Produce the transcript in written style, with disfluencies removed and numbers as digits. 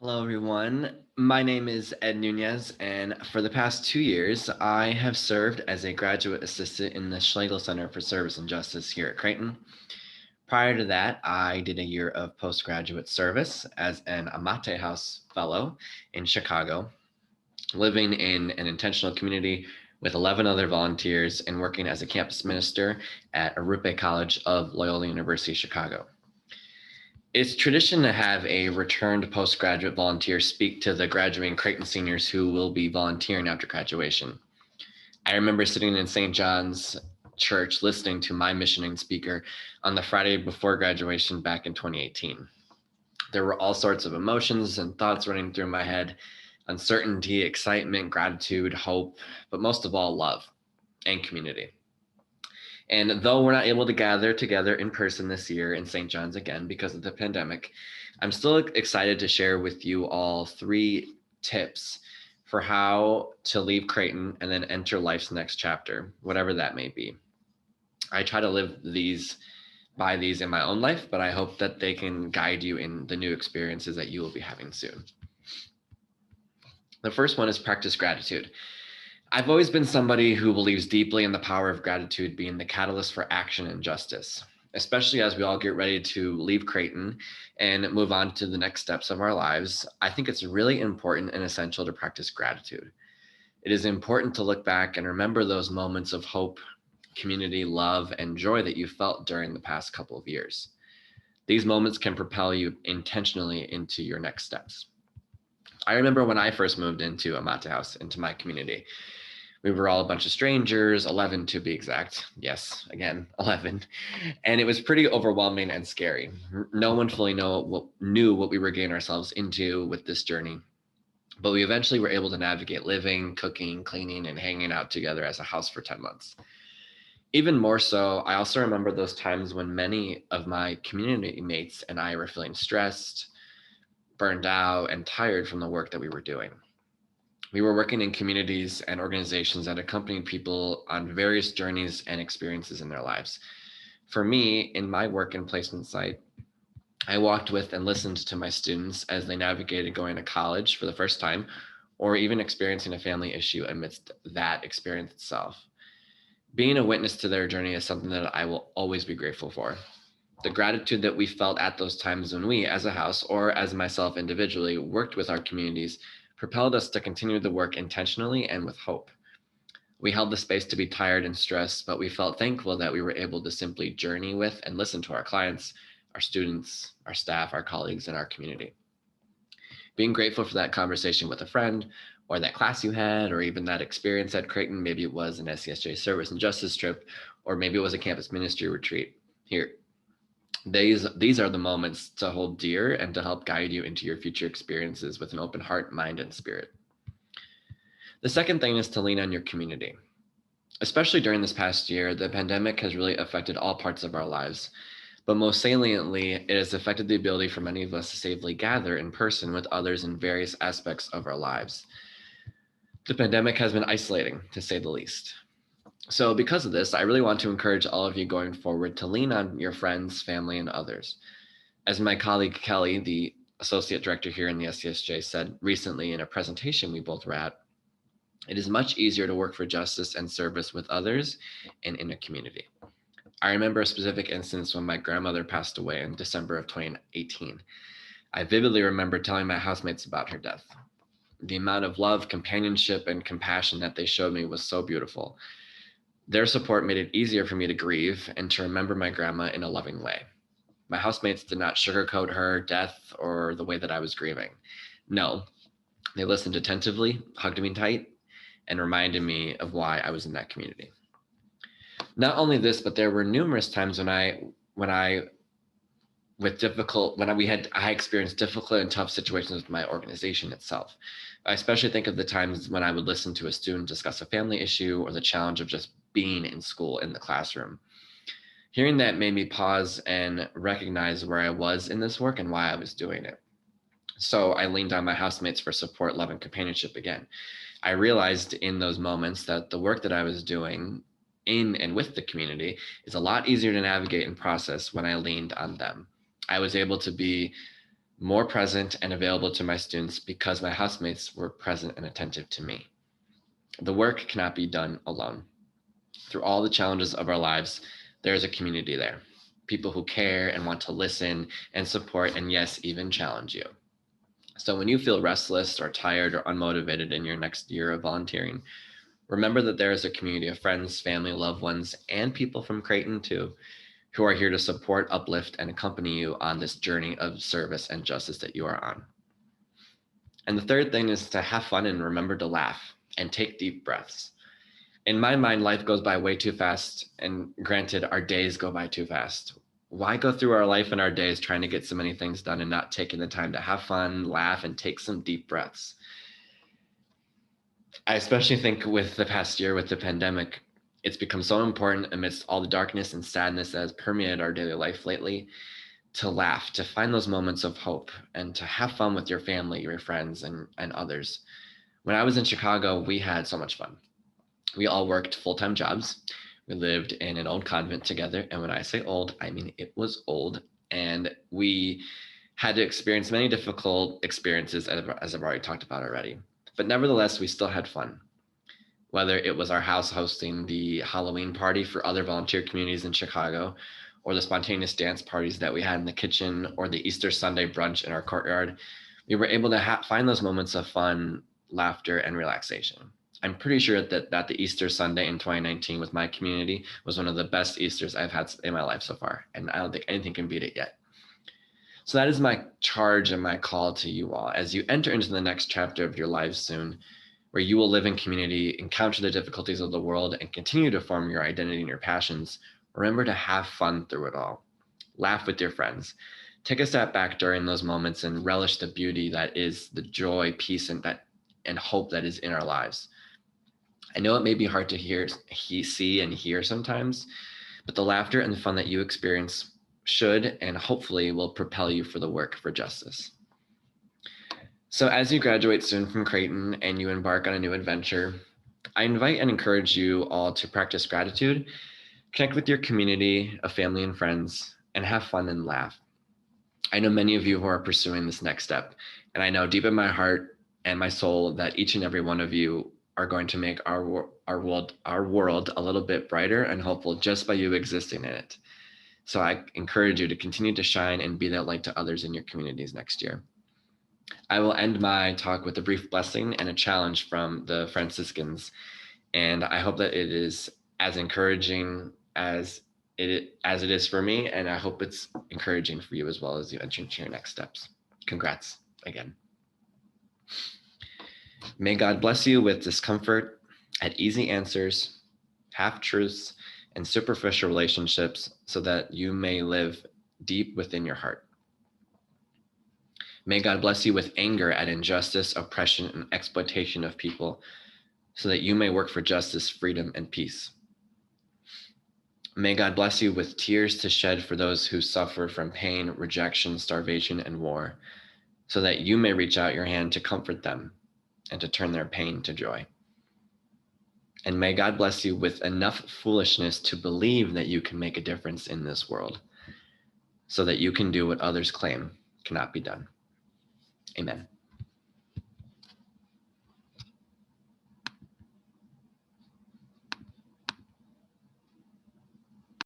Hello, everyone. My name is Ed Nunez, and for the past 2 years, I have served as a graduate assistant in the Schlegel Center for Service and Justice here at Creighton. Prior to that, I did a year of postgraduate service as an Amate House Fellow in Chicago, living in an intentional community with 11 other volunteers and working as a campus minister at Arupe College of Loyola University, Chicago. It's tradition to have a returned postgraduate volunteer speak to the graduating Creighton seniors who will be volunteering after graduation. I remember sitting in St. John's Church listening to my missioning speaker on the Friday before graduation back in 2018. There were all sorts of emotions and thoughts running through my head: uncertainty, excitement, gratitude, hope, but most of all, love and community. And though we're not able to gather together in person this year in St. John's again because of the pandemic, I'm still excited to share with you all 3 tips for how to leave Creighton and then enter life's next chapter, whatever that may be. I try to live by these in my own life, but I hope that they can guide you in the new experiences that you will be having soon. The first one is practice gratitude. I've always been somebody who believes deeply in the power of gratitude being the catalyst for action and justice, especially as we all get ready to leave Creighton and move on to the next steps of our lives. I think it's really important and essential to practice gratitude. It is important to look back and remember those moments of hope, community, love, and joy that you felt during the past couple of years. These moments can propel you intentionally into your next steps. I remember when I first moved into Amate House, into my community. We were all a bunch of strangers, 11 to be exact. Yes, again, 11. And it was pretty overwhelming and scary. No one fully knew what we were getting ourselves into with this journey. But we eventually were able to navigate living, cooking, cleaning, and hanging out together as a house for 10 months. Even more so, I also remember those times when many of my community mates and I were feeling stressed, burned out, and tired from the work that we were doing. We were working in communities and organizations that accompanied people on various journeys and experiences in their lives. For me, in my work and placement site, I walked with and listened to my students as they navigated going to college for the first time or even experiencing a family issue amidst that experience itself. Being a witness to their journey is something that I will always be grateful for. The gratitude that we felt at those times when we, as a house or as myself individually, worked with our communities propelled us to continue the work intentionally and with hope. We held the space to be tired and stressed, but we felt thankful that we were able to simply journey with and listen to our clients, our students, our staff, our colleagues, and our community. Being grateful for that conversation with a friend, or that class you had, or even that experience at Creighton. Maybe it was an SCSJ service and justice trip, or maybe it was a campus ministry retreat. Here, these are the moments to hold dear and to help guide you into your future experiences with an open heart, mind, and spirit. The second thing is to lean on your community. Especially during this past year, the pandemic has really affected all parts of our lives. But most saliently, it has affected the ability for many of us to safely gather in person with others in various aspects of our lives. The pandemic has been isolating, to say the least. So, because of this, I really want to encourage all of you going forward to lean on your friends, family, and others. As my colleague Kelly, the associate director here in the SCSJ, said recently in a presentation we both were at, it is much easier to work for justice and service with others and in a community. I remember a specific instance when my grandmother passed away in December of 2018. I vividly remember telling my housemates about her death. The amount of love, companionship, and compassion that they showed me was so beautiful. Their support made it easier for me to grieve and to remember my grandma in a loving way. My housemates did not sugarcoat her death or the way that I was grieving. No, they listened attentively, hugged me tight, and reminded me of why I was in that community. Not only this, but there were numerous times when I with difficult when I, we had I experienced difficult and tough situations with my organization itself. I especially think of the times when I would listen to a student discuss a family issue or the challenge of just being in school in the classroom. Hearing that made me pause and recognize where I was in this work and why I was doing it. So I leaned on my housemates for support, love, and companionship again. I realized in those moments that the work that I was doing in and with the community is a lot easier to navigate and process when I leaned on them. I was able to be more present and available to my students because my housemates were present and attentive to me. The work cannot be done alone. Through all the challenges of our lives, there is a community there. People who care and want to listen and support and, yes, even challenge you. So when you feel restless or tired or unmotivated in your next year of volunteering, remember that there is a community of friends, family, loved ones, and people from Creighton too, who are here to support, uplift, and accompany you on this journey of service and justice that you are on. And the third thing is to have fun and remember to laugh and take deep breaths. In my mind, life goes by way too fast. And granted, our days go by too fast. Why go through our life and our days trying to get so many things done and not taking the time to have fun, laugh, and take some deep breaths? I especially think with the past year, with the pandemic, it's become so important amidst all the darkness and sadness that has permeated our daily life lately to laugh, to find those moments of hope, and to have fun with your family, your friends, and others. When I was in Chicago, we had so much fun. We all worked full-time jobs. We lived in an old convent together. And when I say old, I mean it was old. And we had to experience many difficult experiences, as I've already talked about already. But nevertheless, we still had fun. Whether it was our house hosting the Halloween party for other volunteer communities in Chicago, or the spontaneous dance parties that we had in the kitchen, or the Easter Sunday brunch in our courtyard, we were able to find those moments of fun, laughter, and relaxation. I'm pretty sure that the Easter Sunday in 2019 with my community was one of the best Easters I've had in my life so far, and I don't think anything can beat it yet. So that is my charge and my call to you all as you enter into the next chapter of your lives soon, where you will live in community, encounter the difficulties of the world, and continue to form your identity and your passions. Remember to have fun through it all. Laugh with your friends. Take a step back during those moments and relish the beauty that is the joy, peace, and hope that is in our lives. I know it may be hard to see, and hear sometimes, but the laughter and the fun that you experience should and hopefully will propel you for the work for justice. So as you graduate soon from Creighton and you embark on a new adventure, I invite and encourage you all to practice gratitude, connect with your community of family and friends, and have fun and laugh. I know many of you who are pursuing this next step, and I know deep in my heart and my soul that each and every one of you are going to make our world a little bit brighter and hopeful just by you existing in it. So I encourage you to continue to shine and be that light to others in your communities next year. I will end my talk with a brief blessing and a challenge from the Franciscans, and I hope that it is as encouraging as it is for me, and I hope it's encouraging for you as well as you enter into your next steps. Congrats again. May God bless you with discomfort at easy answers, half-truths, and superficial relationships so that you may live deep within your heart. May God bless you with anger at injustice, oppression, and exploitation of people so that you may work for justice, freedom, and peace. May God bless you with tears to shed for those who suffer from pain, rejection, starvation, and war so that you may reach out your hand to comfort them and to turn their pain to joy. And may God bless you with enough foolishness to believe that you can make a difference in this world so that you can do what others claim cannot be done. Amen.